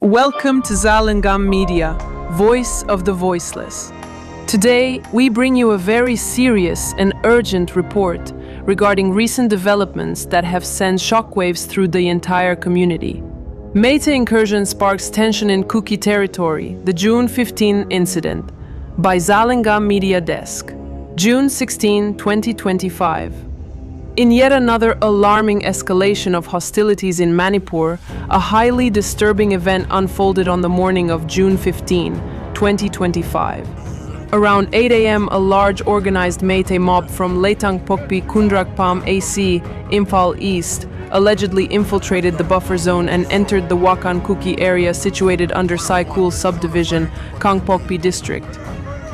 Welcome to Zalengam Media, Voice of the Voiceless. Today, we bring you a very serious and urgent report regarding recent developments that have sent shockwaves through the entire community. Meitei incursion sparks tension in Kuki territory, the June 15 incident, by Zalengam Media Desk, June 16, 2025. In yet another alarming escalation of hostilities in Manipur, a highly disturbing event unfolded on the morning of June 15, 2025. Around 8 a.m., a large organized Meitei mob from Kangpokpi District AC, Imphal East, allegedly infiltrated the buffer zone and entered the Wakan Kuki area situated under Saikul Subdivision, Kangpokpi District.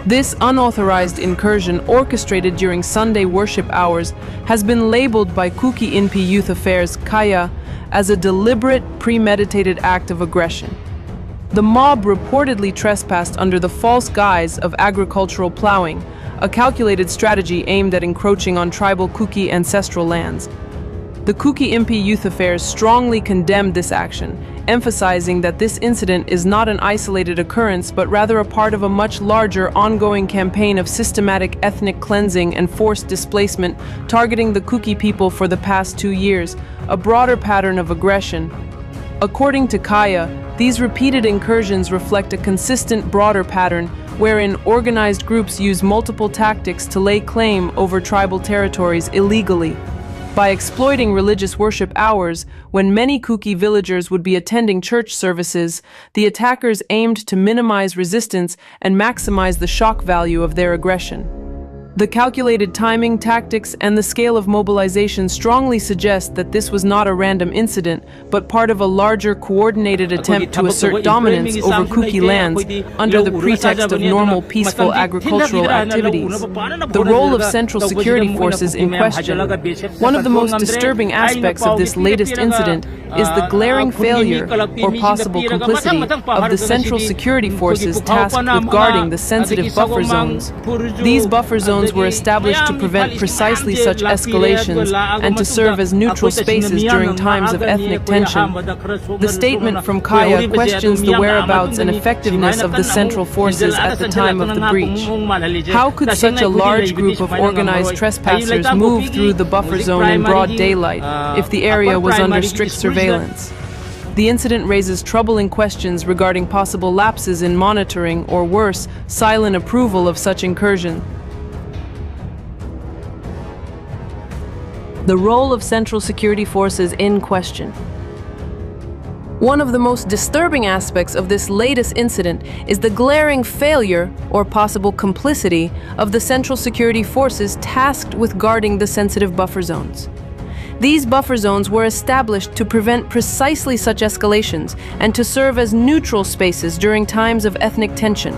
This unauthorized incursion, orchestrated during Sunday worship hours, has been labeled by Kuki Inpi Youth Affairs KIYA as a deliberate, premeditated act of aggression. The mob reportedly trespassed under the false guise of agricultural plowing, a calculated strategy aimed at encroaching on tribal Kuki ancestral lands. The Kuki Inpi Youth Affairs strongly condemned this action, emphasizing that this incident is not an isolated occurrence but rather a part of a much larger ongoing campaign of systematic ethnic cleansing and forced displacement targeting the Kuki people for the past 2 years, a broader pattern of aggression. According to KIYA, these repeated incursions reflect a consistent broader pattern wherein organized groups use multiple tactics to lay claim over tribal territories illegally. By exploiting religious worship hours, when many Kuki villagers would be attending church services, the attackers aimed to minimize resistance and maximize the shock value of their aggression. The calculated timing, tactics, and the scale of mobilization strongly suggest that this was not a random incident, but part of a larger, coordinated attempt to assert dominance over Kuki lands under the pretext of normal, peaceful agricultural activities. The role of central security forces in question. One of the most disturbing aspects of this latest incident is the glaring failure or possible complicity of the central security forces tasked with guarding the sensitive buffer zones. These buffer zones were established to prevent precisely such escalations and to serve as neutral spaces during times of ethnic tension. The statement from KIYA questions the whereabouts and effectiveness of the central forces at the time of the breach. How could such a large group of organized trespassers move through the buffer zone in broad daylight if the area was under strict surveillance? The incident raises troubling questions regarding possible lapses in monitoring or worse, silent approval of such incursion. The role of central security forces in question. One of the most disturbing aspects of this latest incident is the glaring failure or possible complicity of the central security forces tasked with guarding the sensitive buffer zones. These buffer zones were established to prevent precisely such escalations and to serve as neutral spaces during times of ethnic tension.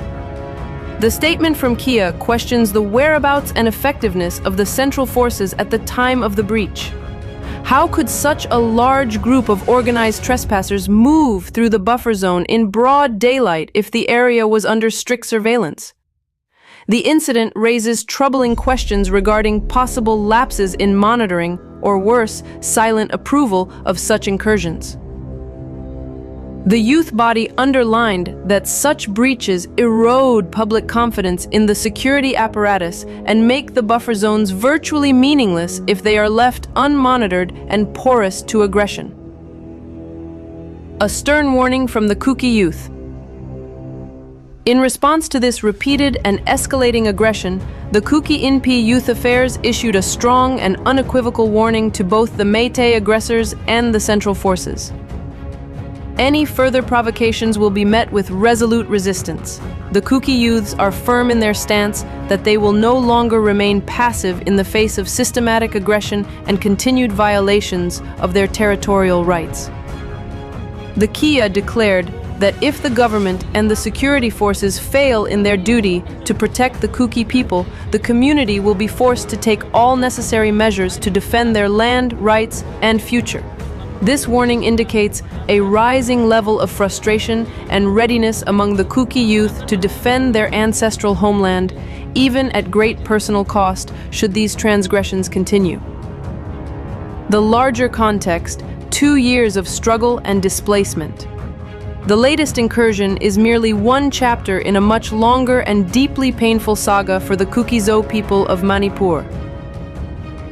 The statement from KIYA questions the whereabouts and effectiveness of the central forces at the time of the breach. How could such a large group of organized trespassers move through the buffer zone in broad daylight if the area was under strict surveillance? The incident raises troubling questions regarding possible lapses in monitoring or worse, silent approval of such incursions. The youth body underlined that such breaches erode public confidence in the security apparatus and make the buffer zones virtually meaningless if they are left unmonitored and porous to aggression. A stern warning from the Kuki youth. In response to this repeated and escalating aggression, the Kuki Inpi Youth Affairs issued a strong and unequivocal warning to both the Meitei aggressors and the central forces. Any further provocations will be met with resolute resistance. The Kuki youths are firm in their stance that they will no longer remain passive in the face of systematic aggression and continued violations of their territorial rights. The KIYA declared that if the government and the security forces fail in their duty to protect the Kuki people, the community will be forced to take all necessary measures to defend their land, rights, and future. This warning indicates a rising level of frustration and readiness among the Kuki youth to defend their ancestral homeland, even at great personal cost, should these transgressions continue. The larger context, 2 years of struggle and displacement. The latest incursion is merely one chapter in a much longer and deeply painful saga for the Kuki-Zo people of Manipur.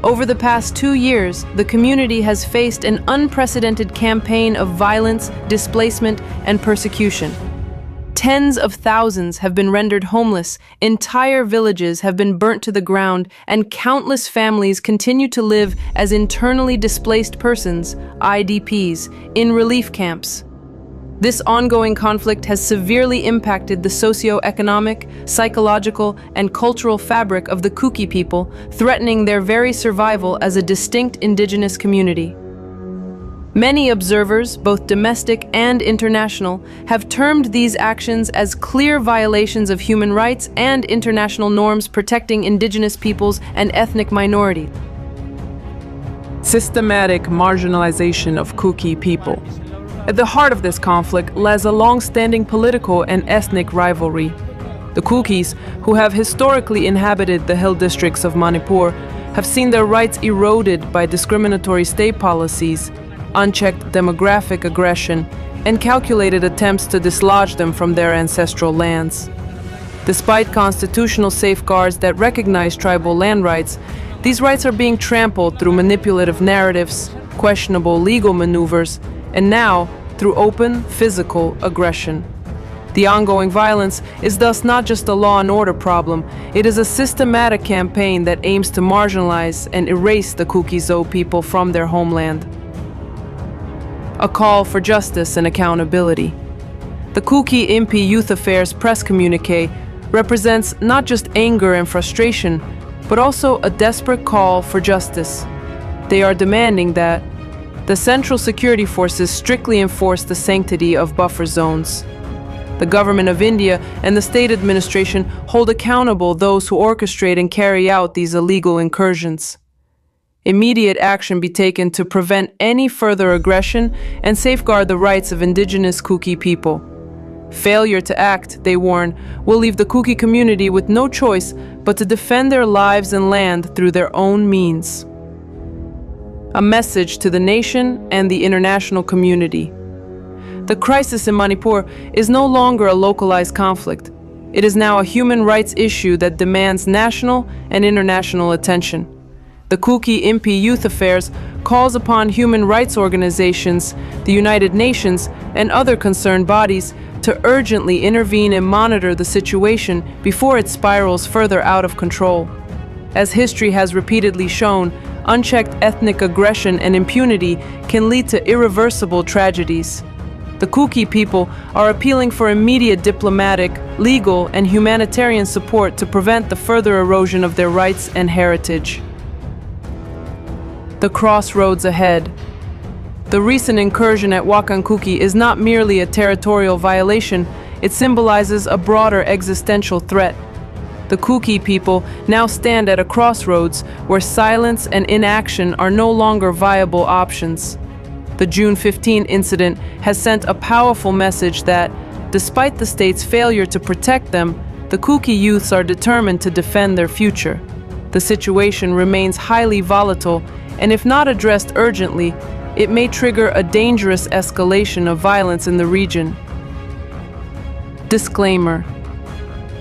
Over the past 2 years, the community has faced an unprecedented campaign of violence, displacement, and persecution. Tens of thousands have been rendered homeless, entire villages have been burnt to the ground, and countless families continue to live as internally displaced persons, IDPs, in relief camps. This ongoing conflict has severely impacted the socio-economic, psychological, and cultural fabric of the Kuki people, threatening their very survival as a distinct indigenous community. Many observers, both domestic and international, have termed these actions as clear violations of human rights and international norms protecting indigenous peoples and ethnic minorities. Systematic marginalization of Kuki people. At the heart of this conflict lies a long-standing political and ethnic rivalry. The Kukis, who have historically inhabited the hill districts of Manipur, have seen their rights eroded by discriminatory state policies, unchecked demographic aggression, and calculated attempts to dislodge them from their ancestral lands. Despite constitutional safeguards that recognize tribal land rights, these rights are being trampled through manipulative narratives, questionable legal maneuvers, and now through open physical aggression. The ongoing violence is thus not just a law and order problem, it is a systematic campaign that aims to marginalize and erase the Kuki-Zo people from their homeland. A call for justice and accountability. The Kuki Inpi Youth Affairs press communique represents not just anger and frustration, but also a desperate call for justice. They are demanding that the Central Security Forces strictly enforce the sanctity of buffer zones. The Government of India and the state administration hold accountable those who orchestrate and carry out these illegal incursions. Immediate action be taken to prevent any further aggression and safeguard the rights of indigenous Kuki people. Failure to act, they warn, will leave the Kuki community with no choice but to defend their lives and land through their own means. A message to the nation and the international community. The crisis in Manipur is no longer a localized conflict. It is now a human rights issue that demands national and international attention. The Kuki Inpi Youth Affairs calls upon human rights organizations, the United Nations, and other concerned bodies to urgently intervene and monitor the situation before it spirals further out of control. As history has repeatedly shown, unchecked ethnic aggression and impunity can lead to irreversible tragedies. The Kuki people are appealing for immediate diplomatic, legal, and humanitarian support to prevent the further erosion of their rights and heritage. The crossroads ahead. The recent incursion at Wakan Kuki is not merely a territorial violation, it symbolizes a broader existential threat. The Kuki people now stand at a crossroads where silence and inaction are no longer viable options. The June 15 incident has sent a powerful message that, despite the state's failure to protect them, the Kuki youths are determined to defend their future. The situation remains highly volatile, and if not addressed urgently, it may trigger a dangerous escalation of violence in the region. Disclaimer.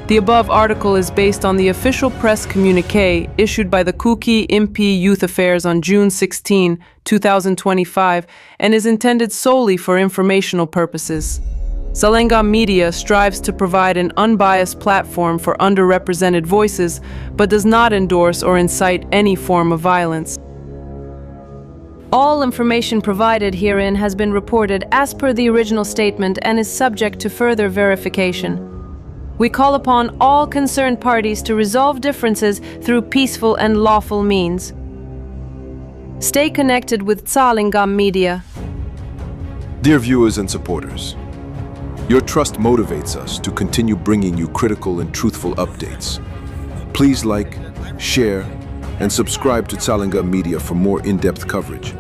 The above article is based on the official press communique issued by the Kuki Inpi Youth Affairs on June 16, 2025, and is intended solely for informational purposes. Zalengam Media strives to provide an unbiased platform for underrepresented voices, but does not endorse or incite any form of violence. All information provided herein has been reported as per the original statement and is subject to further verification. We call upon all concerned parties to resolve differences through peaceful and lawful means. Stay connected with Zalengam Media. Dear viewers and supporters, your trust motivates us to continue bringing you critical and truthful updates. Please like, share, and subscribe to Zalengam Media for more in-depth coverage,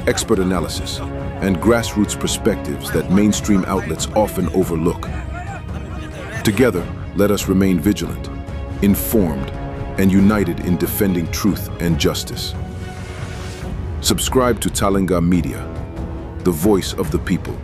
expert analysis, and grassroots perspectives that mainstream outlets often overlook. Together, let us remain vigilant, informed, and united in defending truth and justice. Subscribe to Zalengam Media, the voice of the people.